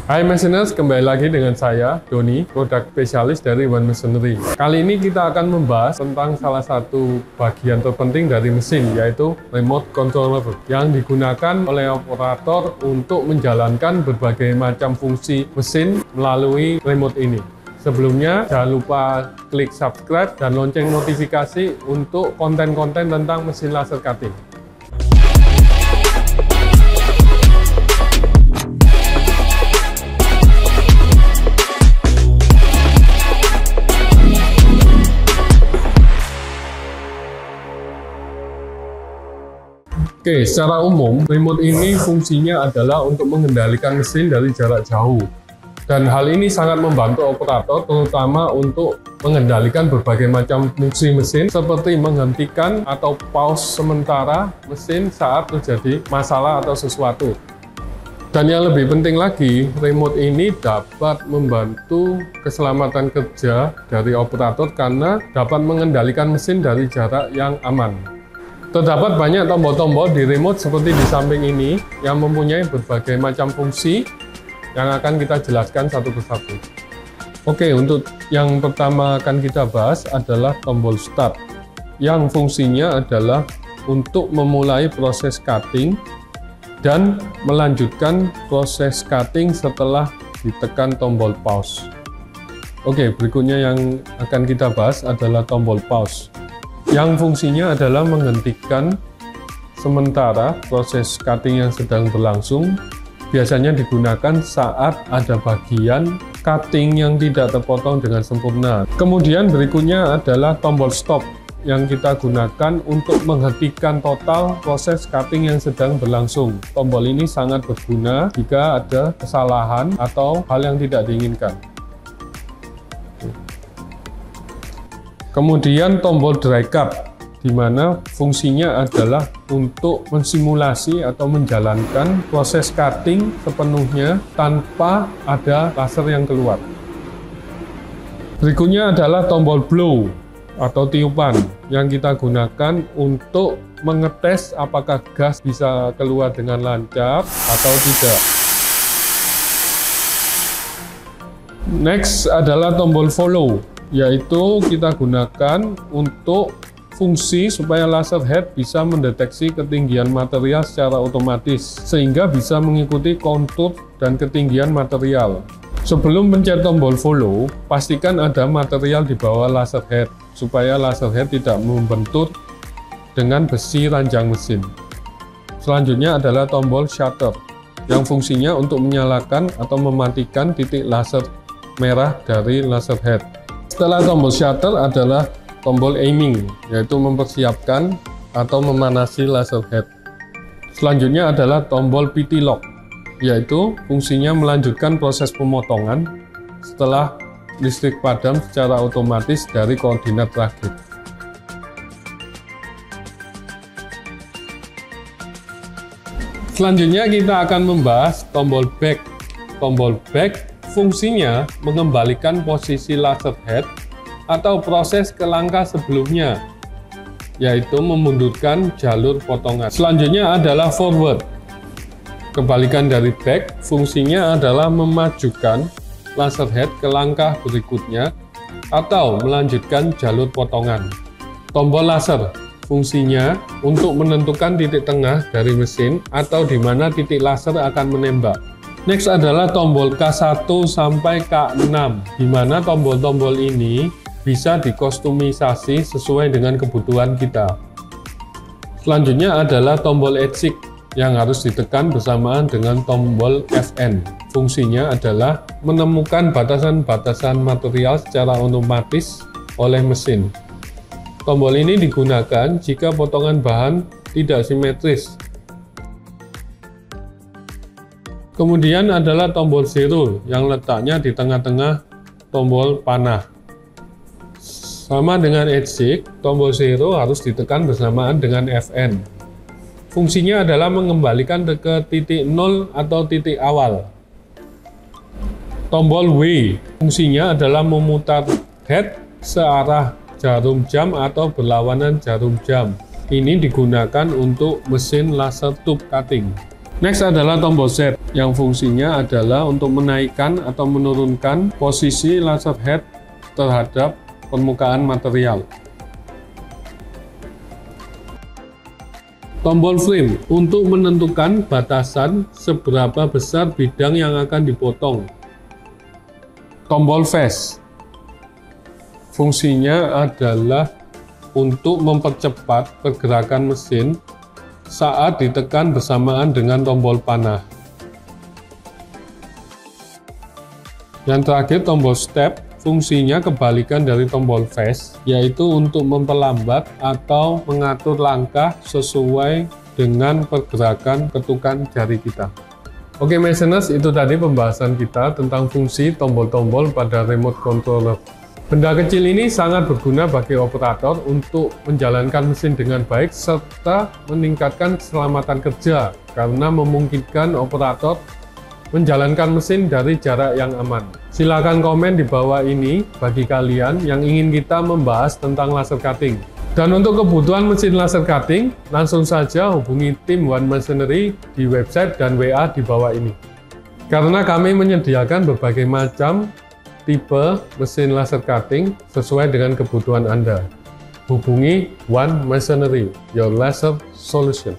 Hai Machiners, kembali lagi dengan saya, Doni, produk spesialis dari One Machinery. Kali ini kita akan membahas tentang salah satu bagian terpenting dari mesin, yaitu remote controller, yang digunakan oleh operator untuk menjalankan berbagai macam fungsi mesin melalui remote ini. Sebelumnya, jangan lupa klik subscribe dan lonceng notifikasi untuk konten-konten tentang mesin laser cutting. Oke, secara umum, remote ini fungsinya adalah untuk mengendalikan mesin dari jarak jauh. Dan hal ini sangat membantu operator, terutama untuk mengendalikan berbagai macam fungsi mesin, seperti menghentikan atau pause sementara mesin saat terjadi masalah atau sesuatu. Dan yang lebih penting lagi, remote ini dapat membantu keselamatan kerja dari operator karena dapat mengendalikan mesin dari jarak yang aman. Terdapat banyak tombol-tombol di remote seperti di samping ini yang mempunyai berbagai macam fungsi yang akan kita jelaskan satu persatu. Oke, untuk yang pertama akan kita bahas adalah tombol start, yang fungsinya adalah untuk memulai proses cutting dan melanjutkan proses cutting setelah ditekan tombol pause. Oke, berikutnya yang akan kita bahas adalah tombol pause, yang fungsinya adalah menghentikan sementara proses cutting yang sedang berlangsung. Biasanya digunakan saat ada bagian cutting yang tidak terpotong dengan sempurna. Kemudian berikutnya adalah tombol stop, yang kita gunakan untuk menghentikan total proses cutting yang sedang berlangsung. Tombol ini sangat berguna jika ada kesalahan atau hal yang tidak diinginkan. Kemudian tombol dry cut, di mana fungsinya adalah untuk mensimulasi atau menjalankan proses cutting sepenuhnya tanpa ada laser yang keluar. Berikutnya adalah tombol blow atau tiupan, yang kita gunakan untuk mengetes apakah gas bisa keluar dengan lancar atau tidak. Next adalah tombol follow, yaitu kita gunakan untuk fungsi supaya laser head bisa mendeteksi ketinggian material secara otomatis, sehingga bisa mengikuti kontur dan ketinggian material. Sebelum pencet tombol follow, pastikan ada material di bawah laser head, supaya laser head tidak membentur dengan besi ranjang mesin. Selanjutnya adalah tombol shutter, yang fungsinya untuk menyalakan atau mematikan titik laser merah dari laser head. Setelah tombol shutter adalah tombol aiming, yaitu mempersiapkan atau memanasi laser head. Selanjutnya adalah tombol PT lock, yaitu fungsinya melanjutkan proses pemotongan setelah listrik padam secara otomatis dari koordinat rakit. Selanjutnya kita akan membahas tombol back. Tombol back fungsinya mengembalikan posisi laser head atau proses ke langkah sebelumnya, yaitu memundurkan jalur potongan. Selanjutnya adalah forward. Kebalikan dari back, fungsinya adalah memajukan laser head ke langkah berikutnya atau melanjutkan jalur potongan. Tombol laser fungsinya untuk menentukan titik tengah dari mesin atau di mana titik laser akan menembak. Next adalah tombol K1 sampai K6, di mana tombol-tombol ini bisa dikostumisasi sesuai dengan kebutuhan kita. Selanjutnya adalah tombol exit, yang harus ditekan bersamaan dengan tombol FN. Fungsinya adalah menemukan batasan-batasan material secara otomatis oleh mesin. Tombol ini digunakan jika potongan bahan tidak simetris. Kemudian adalah tombol zero, yang letaknya di tengah-tengah tombol panah. Sama dengan exit, tombol zero harus ditekan bersamaan dengan FN. Fungsinya adalah mengembalikan ke titik 0 atau titik awal. Tombol W, fungsinya adalah memutar head searah jarum jam atau berlawanan jarum jam. Ini digunakan untuk mesin laser tube cutting. Next adalah tombol set yang fungsinya adalah untuk menaikkan atau menurunkan posisi laser head terhadap permukaan material. Tombol frame untuk menentukan batasan seberapa besar bidang yang akan dipotong. Tombol face fungsinya adalah untuk mempercepat pergerakan mesin saat ditekan bersamaan dengan tombol panah. Yang terakhir, tombol step fungsinya kebalikan dari tombol face, yaitu untuk memperlambat atau mengatur langkah sesuai dengan pergerakan ketukan jari kita. Oke Machiners, itu tadi pembahasan kita tentang fungsi tombol-tombol pada remote controller. Benda kecil ini sangat berguna bagi operator untuk menjalankan mesin dengan baik serta meningkatkan keselamatan kerja karena memungkinkan operator menjalankan mesin dari jarak yang aman. Silakan komen di bawah ini bagi kalian yang ingin kita membahas tentang laser cutting. Dan untuk kebutuhan mesin laser cutting, langsung saja hubungi tim One Machinery di website dan WA di bawah ini. Karena kami menyediakan berbagai macam tipe mesin laser cutting sesuai dengan kebutuhan Anda. Hubungi One Machinery, your laser solution.